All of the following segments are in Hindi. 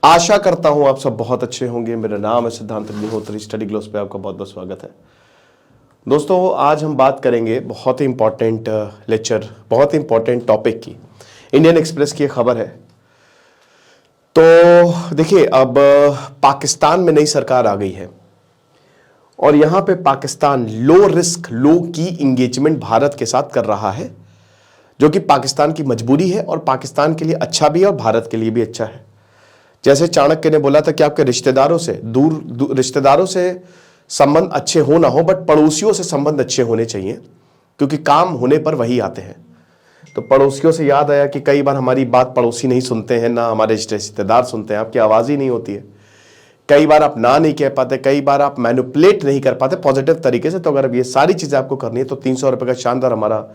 आशा करता हूं आप सब बहुत अच्छे होंगे। मेरा नाम है सिद्धांत अग्निहोत्री। स्टडी ग्लोस पे आपका बहुत बहुत स्वागत है। दोस्तों, आज हम बात करेंगे बहुत ही इंपॉर्टेंट लेक्चर, बहुत ही इंपॉर्टेंट टॉपिक की। इंडियन एक्सप्रेस की एक खबर है। तो देखिए, अब पाकिस्तान में नई सरकार आ गई है और यहां पे पाकिस्तान लो रिस्क लो की इंगेजमेंट भारत के साथ कर रहा है, जो कि पाकिस्तान की मजबूरी है और पाकिस्तान के लिए अच्छा भी है और भारत के लिए भी अच्छा है। जैसे चाणक्य ने बोला था कि आपके रिश्तेदारों से रिश्तेदारों से संबंध अच्छे हो ना हो, बट पड़ोसियों से संबंध अच्छे होने चाहिए, क्योंकि काम होने पर वही आते हैं। तो पड़ोसियों से याद आया कि कई बार हमारी बात पड़ोसी नहीं सुनते हैं, ना हमारे रिश्तेदार सुनते हैं, आपकी आवाज ही नहीं होती है। कई बार आप ना नहीं कह पाते, कई बार आप मैनिपुलेट नहीं कर पाते पॉजिटिव तरीके से। तो अगर अब ये सारी चीजें आपको करनी है तो 300 रुपए का शानदार हमारा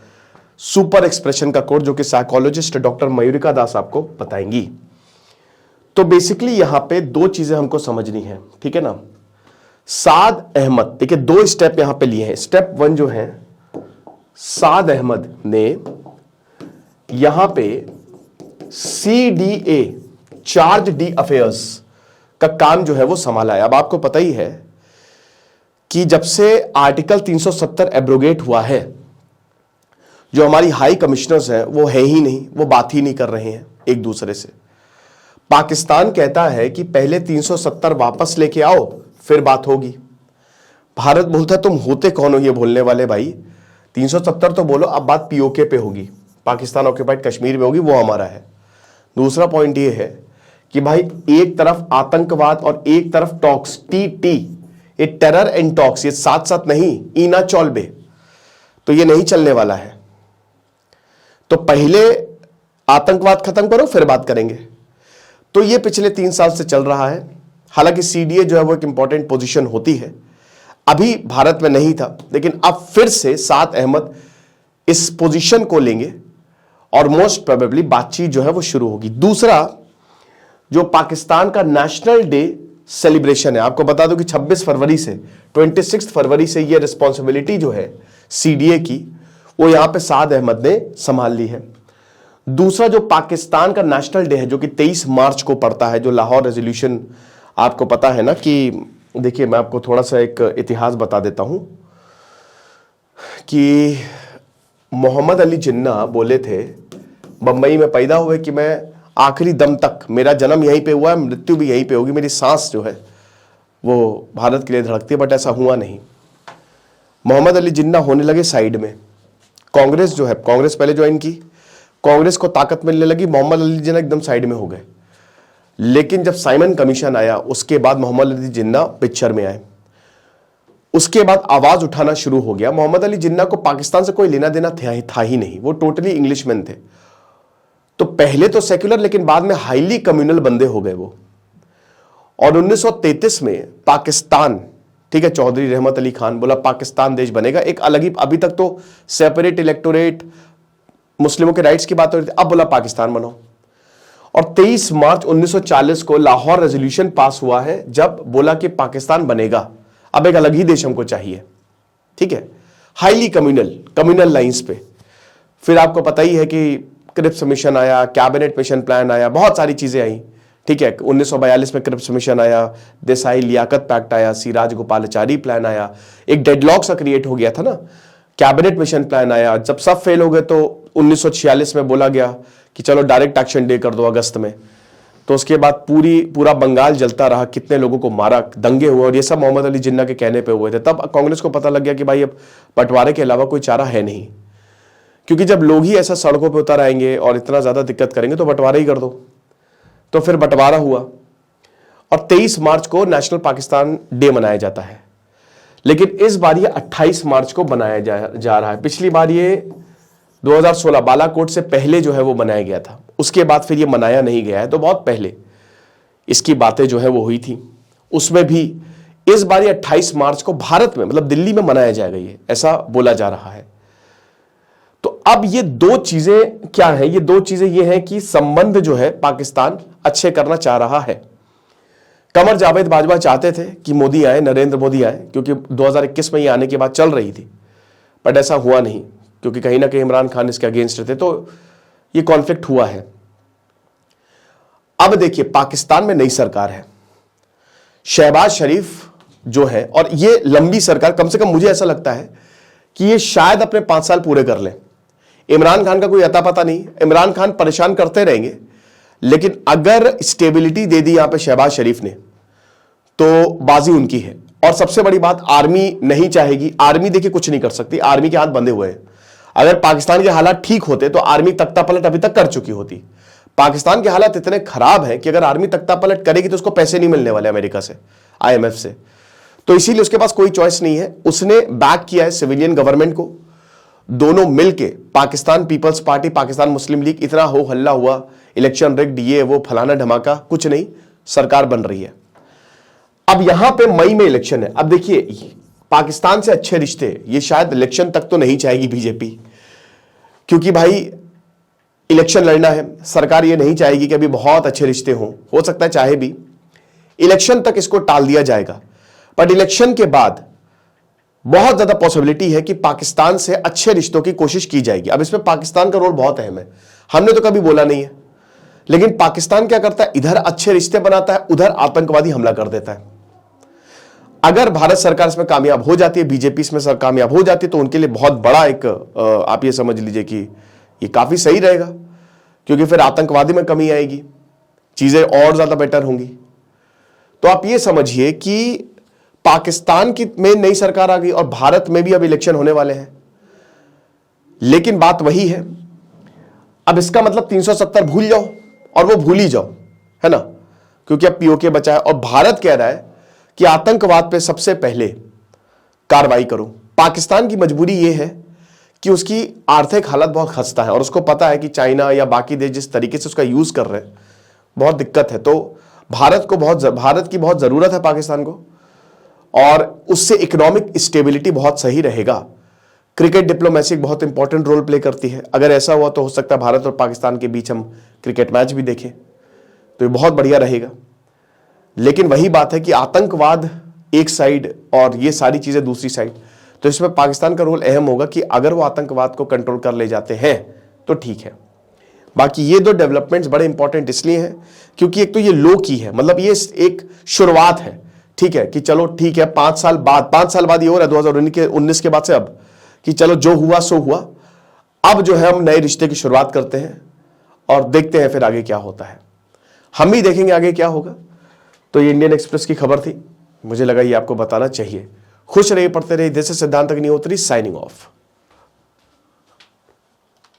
सुपर एक्सप्रेशन का कोड, जो कि साइकोलॉजिस्ट डॉक्टर मयूरिका दास आपको बताएंगी। तो बेसिकली यहां पे दो चीजें हमको समझनी है, ठीक है ना। साद अहमद, देखिए दो स्टेप यहां पे लिए हैं। स्टेप 1 जो है, साद अहमद ने यहां पे CDA चार्ज डी अफेयर्स का काम जो है वो संभाला है। अब आपको पता ही है कि जब से आर्टिकल 370 एब्रोगेट हुआ है, जो हमारी हाई कमिश्नर्स हैं वो है ही नहीं, वो बात ही नहीं कर रहे हैं एक दूसरे से। पाकिस्तान कहता है कि पहले 370 वापस लेके आओ, फिर बात होगी। भारत बोलता है तुम होते कौन हो ये बोलने वाले भाई, 370 तो बोलो, अब बात POK पे होगी, पाकिस्तान ऑक्यूपाइड कश्मीर में होगी, वो हमारा है। दूसरा पॉइंट ये है कि भाई एक तरफ आतंकवाद और एक तरफ टॉक्स, TT, ये टेरर एंड टॉक्स, ये साथ साथ नहीं, ईना चौलबे, तो ये नहीं चलने वाला है। तो पहले आतंकवाद खत्म करो, फिर बात करेंगे। तो ये पिछले 3 साल से चल रहा है। हालांकि CDA जो है वो एक इंपॉर्टेंट पोजीशन होती है, अभी भारत में नहीं था, लेकिन अब फिर से साद अहमद इस पोजीशन को लेंगे और मोस्ट प्रोबेबली बातचीत जो है वो शुरू होगी। दूसरा, जो पाकिस्तान का नेशनल डे सेलिब्रेशन है, आपको बता दो कि 26 फरवरी से 26 फरवरी से ये रिस्पॉन्सिबिलिटी जो है CDA की, वो यहां पे साद अहमद ने संभाल ली है। दूसरा, जो पाकिस्तान का नेशनल डे है, जो कि 23 मार्च को पड़ता है, जो लाहौर रेजोल्यूशन, आपको पता है ना कि देखिए मैं आपको थोड़ा सा एक इतिहास बता देता हूं कि मोहम्मद अली जिन्ना बोले थे, बंबई में पैदा हुए, कि मैं आखिरी दम तक, मेरा जन्म यहीं पे हुआ है, मृत्यु भी यहीं पे होगी, मेरी सांस जो है वो भारत के लिए धड़कती है। बट ऐसा हुआ नहीं। मोहम्मद अली जिन्ना होने लगे साइड में। कांग्रेस जो है, कांग्रेस पहले ज्वाइन की, कांग्रेस को ताकत मिलने लगी, मोहम्मद अली जिन्ना एकदम साइड में हो गए। लेकिन जब साइमन कमीशन आया, उसके बाद मोहम्मद अली जिन्ना पिक्चर में आए। उसके बाद आवाज उठाना शुरू हो गया। मोहम्मद अली जिन्ना को पाकिस्तान से कोई लेना देना था ही नहीं, वो टोटली इंग्लिशमैन थे। तो पहले तो सेक्युलर, लेकिन बाद में हाईली कम्युनल बंदे हो गए वो। और 1933 में पाकिस्तान, ठीक है, चौधरी रहमत अली खान बोला पाकिस्तान देश बनेगा, एक अलग ही, अभी तक तो सेपरेट इलेक्टोरेट, मुस्लिमों के राइट्स की बात हो रही थी, अब बोला पाकिस्तान बनाओ। और 23 मार्च 1940 को लाहौर रेजोल्यूशन पास हुआ है, जब बोला कि पाकिस्तान बनेगा, अब एक अलग ही देश हमको चाहिए, ठीक है, हाईली कम्युनल लाइंस पे। फिर आपको पता ही है कि क्रिप्स मिशन आया, कैबिनेट मिशन प्लान आया, बहुत सारी चीजें आई, ठीक है। 1942 में क्रिप्स मिशन आया, देसाई लियाकत पैक्ट आया, सी राजगोपालाचारी प्लान आया, एक डेडलॉक सा क्रिएट हो गया था ना, कैबिनेट मिशन प्लान आया। जब सब फेल हो गए तो 1946 में बोला गया कि चलो डायरेक्ट एक्शन डे कर दो अगस्त में। तो उसके बाद पूरा बंगाल जलता रहा, कितने लोगों को मारा, दंगे हुए, और ये सब मोहम्मद अली जिन्ना के कहने पे हुए थे। तब कांग्रेस को पता लग गया कि भाई अब बंटवारे के अलावा कोई चारा है नहीं, क्योंकि जब लोग ही ऐसा सड़कों पर उतर आएंगे और इतना ज्यादा दिक्कत करेंगे तो बंटवारा ही कर दो। तो फिर बंटवारा हुआ और 23 मार्च को नेशनल पाकिस्तान डे मनाया जाता है। लेकिन इस बार ये 28 मार्च को बनाया जा रहा है। पिछली बार ये 2016 बालाकोट से पहले जो है वो बनाया गया था, उसके बाद फिर ये मनाया नहीं गया है। तो बहुत पहले इसकी बातें जो है वो हुई थी, उसमें भी इस बार ये 28 मार्च को भारत में, मतलब दिल्ली में मनाया जाएगा, ये ऐसा बोला जा रहा है। तो अब ये दो चीजें क्या है, ये दो चीजें ये हैं कि संबंध जो है पाकिस्तान अच्छे करना चाह रहा है। कमर जावेद बाजवा चाहते थे कि मोदी आए, नरेंद्र मोदी आए, क्योंकि 2021 में ये आने के बाद चल रही थी, बट ऐसा हुआ नहीं, क्योंकि कहीं ना कहीं इमरान खान इसके अगेंस्ट थे, तो ये कॉन्फ्लिक्ट हुआ है। अब देखिए पाकिस्तान में नई सरकार है, शहबाज शरीफ जो है, और ये लंबी सरकार, कम से कम मुझे ऐसा लगता है कि ये शायद अपने 5 साल पूरे कर ले। इमरान खान का कोई अता पता नहीं, इमरान खान परेशान करते रहेंगे, लेकिन अगर स्टेबिलिटी दे दी यहां पे शहबाज शरीफ ने तो बाजी उनकी है। और सबसे बड़ी बात, आर्मी नहीं चाहेगी। आर्मी देखिए कुछ नहीं कर सकती, आर्मी के हाथ बंधे हुए हैं। अगर पाकिस्तान के हालात ठीक होते तो आर्मी तख्ता पलट अभी तक कर चुकी होती। पाकिस्तान के हालात इतने खराब हैं कि अगर आर्मी तख्ता पलट करेगी तो उसको पैसे नहीं मिलने वाले अमेरिका से, IMF से, तो इसीलिए उसके पास कोई चॉइस नहीं है। उसने बैक किया है सिविलियन गवर्नमेंट को। दोनों मिलके, पाकिस्तान पीपल्स पार्टी, पाकिस्तान मुस्लिम लीग, इतना हो हल्ला हुआ, इलेक्शन रिग्ड, ये वो फलाना धमाका, कुछ नहीं, सरकार बन रही है। अब यहां पे मई में इलेक्शन है। अब देखिए पाकिस्तान से अच्छे रिश्ते, ये शायद इलेक्शन तक तो नहीं चाहेगी बीजेपी, क्योंकि भाई इलेक्शन लड़ना है, सरकार ये नहीं चाहेगी कि अभी बहुत अच्छे रिश्ते हों। हो सकता है चाहे भी, इलेक्शन तक इसको टाल दिया जाएगा, बट इलेक्शन के बाद बहुत ज्यादा पॉसिबिलिटी है कि पाकिस्तान से अच्छे रिश्तों की कोशिश की जाएगी। अब इसमें पाकिस्तान का रोल बहुत अहम है, हमने तो कभी बोला नहीं है, लेकिन पाकिस्तान क्या करता है, इधर अच्छे रिश्ते बनाता है, उधर आतंकवादी हमला कर देता है। अगर भारत सरकार इसमें कामयाब हो जाती है, बीजेपी इसमें कामयाब हो जाती है, तो उनके लिए बहुत बड़ा एक, आप ये समझ लीजिए कि ये काफी सही रहेगा, क्योंकि फिर आतंकवादी में कमी आएगी, चीजें और ज्यादा बेटर होंगी। तो आप ये समझिए कि पाकिस्तान की में नई सरकार आ गई और भारत में भी अब इलेक्शन होने वाले हैं, लेकिन बात वही है। अब इसका मतलब 370 भूल जाओ, और वो भूल ही जाओ, है ना, क्योंकि अब POK बचा है और भारत कह रहा है कि आतंकवाद पे सबसे पहले कार्रवाई करो। पाकिस्तान की मजबूरी यह है कि उसकी आर्थिक हालत बहुत खस्ता है और उसको पता है कि चाइना या बाकी देश जिस तरीके से उसका यूज कर रहे हैं, बहुत दिक्कत है। तो भारत की बहुत जरूरत है पाकिस्तान को, और उससे इकोनॉमिक स्टेबिलिटी बहुत सही रहेगा। क्रिकेट डिप्लोमेसी बहुत इंपॉर्टेंट रोल प्ले करती है। अगर ऐसा हुआ तो हो सकता है भारत और पाकिस्तान के बीच हम क्रिकेट मैच भी देखें, तो ये बहुत बढ़िया रहेगा। लेकिन वही बात है कि आतंकवाद एक साइड और ये सारी चीजें दूसरी साइड, तो इसमें पाकिस्तान का रोल अहम होगा कि अगर वो आतंकवाद को कंट्रोल कर ले जाते हैं तो ठीक है। बाकी ये दो डेवलपमेंट्स बड़े इंपॉर्टेंट इसलिए हैं क्योंकि एक तो ये लो की है, मतलब ये एक शुरुआत है, ठीक है, कि चलो ठीक है 5 साल बाद ये हो रहा है 2019 के बाद से, अब कि चलो जो हुआ सो हुआ। अब जो है हम नए रिश्ते की शुरुआत करते हैं और देखते हैं फिर आगे क्या होता है। हम भी देखेंगे आगे क्या होगा। तो ये इंडियन एक्सप्रेस की खबर थी, मुझे लगा ये आपको बताना चाहिए। खुश रहिए, पढ़ते रहिए। दिस इज सिद्धांत अग्निहोत्री साइनिंग ऑफ।